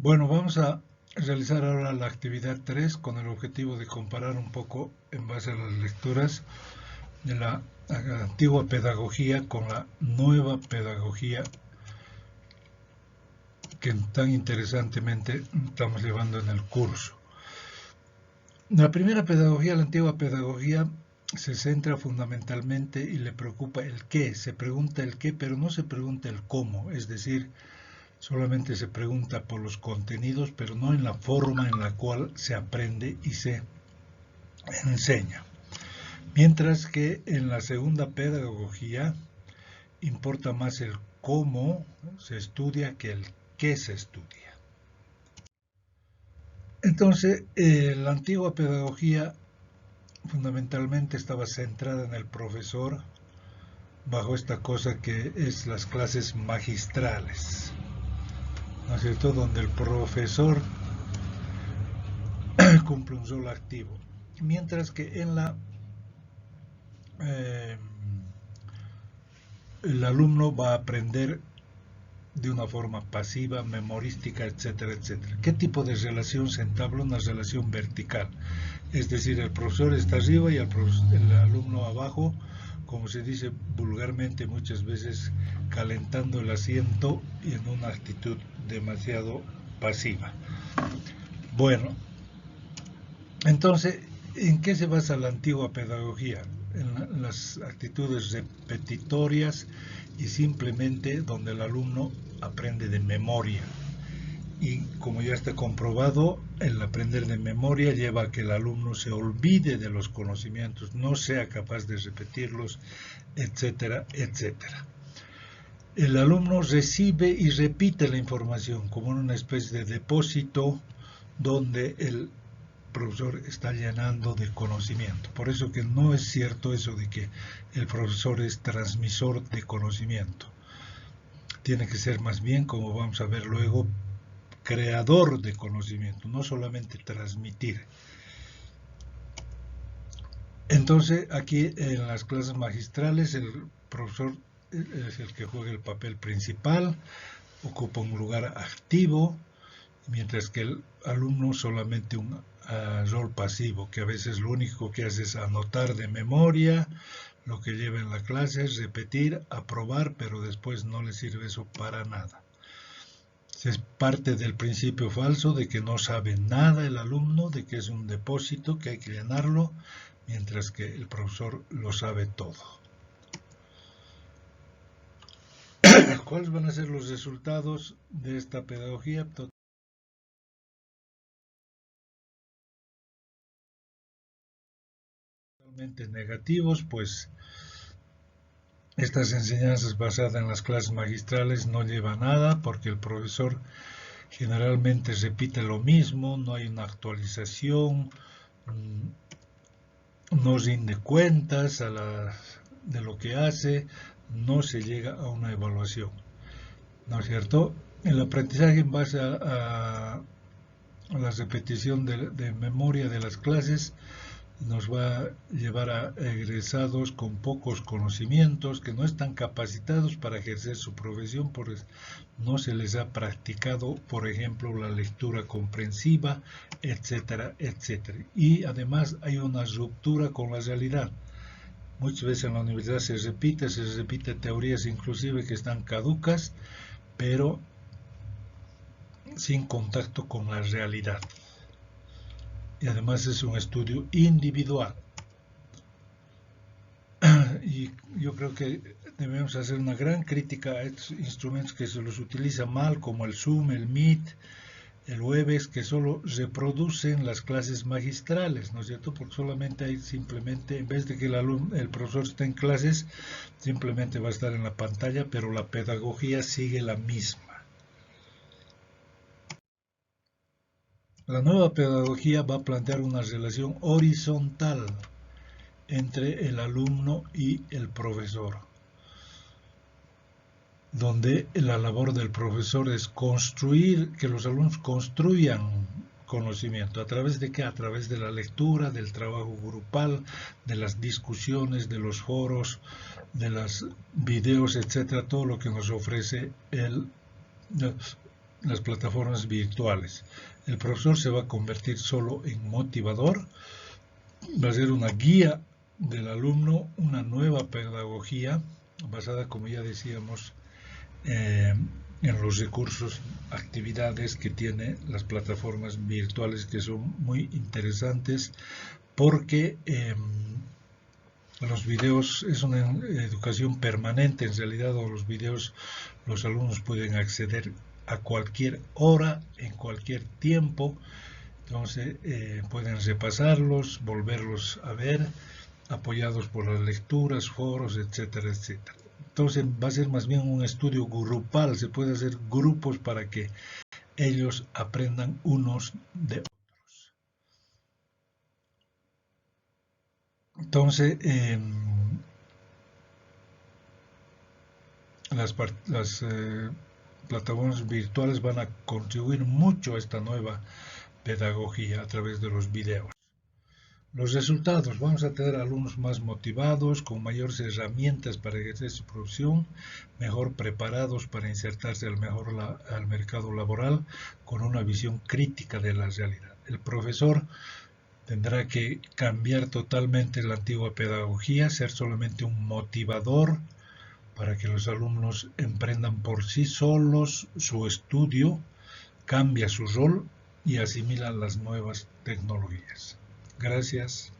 Bueno, vamos a realizar ahora la actividad 3 con el objetivo de comparar un poco en base a las lecturas de la antigua pedagogía con la nueva pedagogía que tan interesantemente estamos llevando en el curso. La primera pedagogía, la antigua pedagogía, se centra fundamentalmente y le preocupa el qué. Se pregunta el qué, pero no se pregunta el cómo, es decir, solamente se pregunta por los contenidos, pero no en la forma en la cual se aprende y se enseña. Mientras que en la segunda pedagogía importa más el cómo se estudia que el qué se estudia. Entonces, la antigua pedagogía fundamentalmente estaba centrada en el profesor bajo esta cosa que es las clases magistrales, ¿no es cierto?, donde el profesor cumple un rol activo, mientras que en la el alumno va a aprender de una forma pasiva, memorística, etcétera, etcétera. ¿Qué tipo de relación se entabla? Una relación vertical, es decir, el profesor está arriba y el alumno abajo, como se dice vulgarmente muchas veces, calentando el asiento y en una actitud demasiado pasiva. Bueno, entonces, ¿en qué se basa la antigua pedagogía? En las actitudes repetitorias y simplemente donde el alumno aprende de memoria. Y como ya está comprobado, el aprender de memoria lleva a que el alumno se olvide de los conocimientos, no sea capaz de repetirlos, etcétera, etcétera. El alumno recibe y repite la información como en una especie de depósito donde el profesor está llenando de conocimiento. Por eso que no es cierto eso de que el profesor es transmisor de conocimiento. Tiene que ser más bien, como vamos a ver luego, creador de conocimiento, no solamente transmitir. Entonces, aquí en las clases magistrales el profesor es el que juega el papel principal, ocupa un lugar activo, mientras que el alumno solamente un rol pasivo, que a veces lo único que hace es anotar de memoria lo que lleva en la clase, es repetir, aprobar, pero después no le sirve eso para nada. Es parte del principio falso de que no sabe nada el alumno, de que es un depósito que hay que llenarlo, mientras que el profesor lo sabe todo. ¿Cuáles van a ser los resultados de esta pedagogía? Totalmente negativos, pues estas enseñanzas basadas en las clases magistrales no llevan a nada, porque el profesor generalmente repite lo mismo, no hay una actualización, no rinde cuentas de lo que hace, no se llega a una evaluación, ¿no es cierto? El aprendizaje en base a la repetición de memoria de las clases nos va a llevar a egresados con pocos conocimientos, que no están capacitados para ejercer su profesión, porque no se les ha practicado, por ejemplo, la lectura comprensiva, etcétera, etcétera. Y además hay una ruptura con la realidad. Muchas veces en la universidad se repite teorías inclusive que están caducas, pero sin contacto con la realidad. Y además es un estudio individual. Y yo creo que debemos hacer una gran crítica a estos instrumentos que se los utiliza mal, como el Zoom, el Meet, el Webex, que solo reproducen las clases magistrales, ¿no es cierto? Porque solamente hay simplemente, en vez de que el profesor esté en clases, simplemente va a estar en la pantalla, pero la pedagogía sigue la misma. La nueva pedagogía va a plantear una relación horizontal entre el alumno y el profesor, donde la labor del profesor es construir, que los alumnos construyan conocimiento. ¿A través de qué? A través de la lectura, del trabajo grupal, de las discusiones, de los foros, de los videos, etcétera, todo lo que nos ofrece las plataformas virtuales. El profesor se va a convertir solo en motivador, va a ser una guía del alumno, una nueva pedagogía basada, como ya decíamos, en los recursos, actividades que tiene las plataformas virtuales, que son muy interesantes porque los videos es una educación permanente. En realidad, los videos los alumnos pueden acceder a cualquier hora, en cualquier tiempo. Entonces pueden repasarlos, volverlos a ver, apoyados por las lecturas, foros, etcétera, etcétera. Entonces va a ser más bien un estudio grupal, se puede hacer grupos para que ellos aprendan unos de otros. Entonces, las plataformas virtuales van a contribuir mucho a esta nueva pedagogía a través de los videos. Los resultados: vamos a tener alumnos más motivados, con mayores herramientas para ejercer su profesión, mejor preparados para insertarse al mercado laboral, con una visión crítica de la realidad. El profesor tendrá que cambiar totalmente la antigua pedagogía, ser solamente un motivador para que los alumnos emprendan por sí solos su estudio, cambia su rol y asimila las nuevas tecnologías. Gracias.